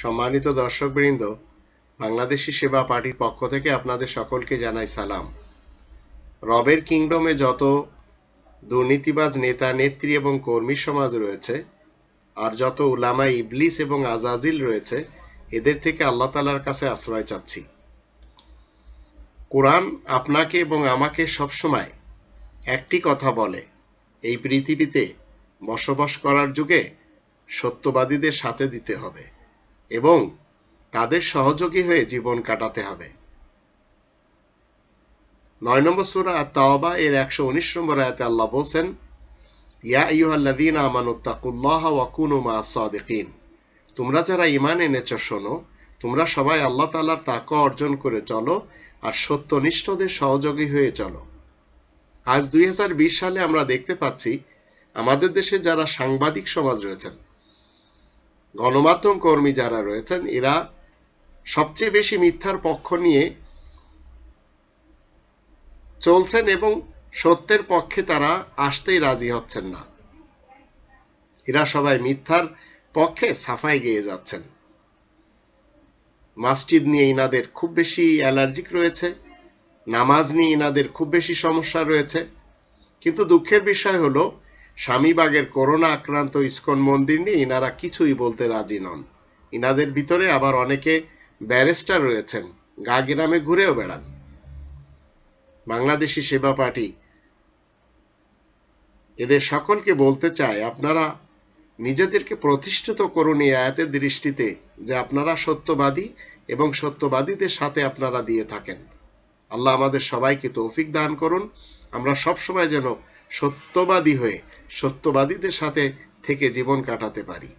সম্মানিত দর্শকবৃন্দ, বাংলাদেশী সেবা পার্টির পক্ষ থেকে আপনাদের সকলকে জানাই সালাম। রবের কিংডমে যত দুর্নীতিবাজ নেতা নেত্রী এবং কর্মী সমাজ রয়েছে, আর যত উলামা ইবলিস এবং আজাজিল রয়েছে, এদের থেকে আল্লাহ তাআলার কাছে আশ্রয় চাচ্ছি। কোরআন আপনাকে এবং আমাকে সবসময় একটি কথা বলে, এই পৃথিবীতে বসবাস করার যুগে সত্যবাদীদের সাথে দিতে হবে এবং তাদের সহযোগী হয়ে জীবন কাটাতে হবে। 9 নম্বর সূরা আত-তাওবা এর 119 নম্বর আয়াতে আল্লাহ বলেন, ইয়া আইয়ুহাল্লাযীনা আমানুত্তাকুল্লাহা ওয়া কুনু মা'আস সাদিকিন। তোমরা যারা ঈমান এনেছো শোনো, তোমরা সবাই আল্লাহ তাআলার তাকওয়া অর্জন করে চলো আর সত্যনিষ্ঠদের সহযোগী হয়ে চলো। আজ 2020 সালে আমরা দেখতে পাচ্ছি আমাদের দেশে যারা সাংবাদিক সমাজ রয়েছেন, গণমাধ্যম কর্মী যারা রয়েছেন, এরা সবচেয়ে বেশি মিথ্যার পক্ষ নিয়ে চলছেন এবং সত্যের পক্ষে তারা আসতেই রাজি হচ্ছেন না। এরা সবাই মিথ্যার পক্ষে সাফাই গেয়ে যাচ্ছেন। মসজিদ নিয়ে ইনাদের খুব বেশি অ্যালার্জিক রয়েছে, নামাজ নিয়ে ইনাদের খুব বেশি সমস্যা রয়েছে। কিন্তু দুঃখের বিষয় হলো, স্বামীবাগের করোনা আক্রান্ত ইসকন মন্দির নিয়ে ইনারা কিছুই বলতে রাজি নন। ইনাদের ভিতরে আবার অনেকে ব্যারিস্টার রয়েছেন, গা গ্রামে ঘুরেও বেড়ান। বাংলাদেশী সেবা পার্টি এদের সকলকে বলতে চায়, আপনারা নিজেদেরকে প্রতিষ্ঠিত করুন এই আয়াতের দৃষ্টিতে যে আপনারা সত্যবাদী এবং সত্যবাদীদের সাথে আপনারা দিয়ে থাকেন। আল্লাহ আমাদের সবাইকে তৌফিক দান করুন, আমরা সবসময় যেন সত্যবাদী হয়ে সত্যবাদীদের সাথে থেকে জীবন কাটাতে পারি।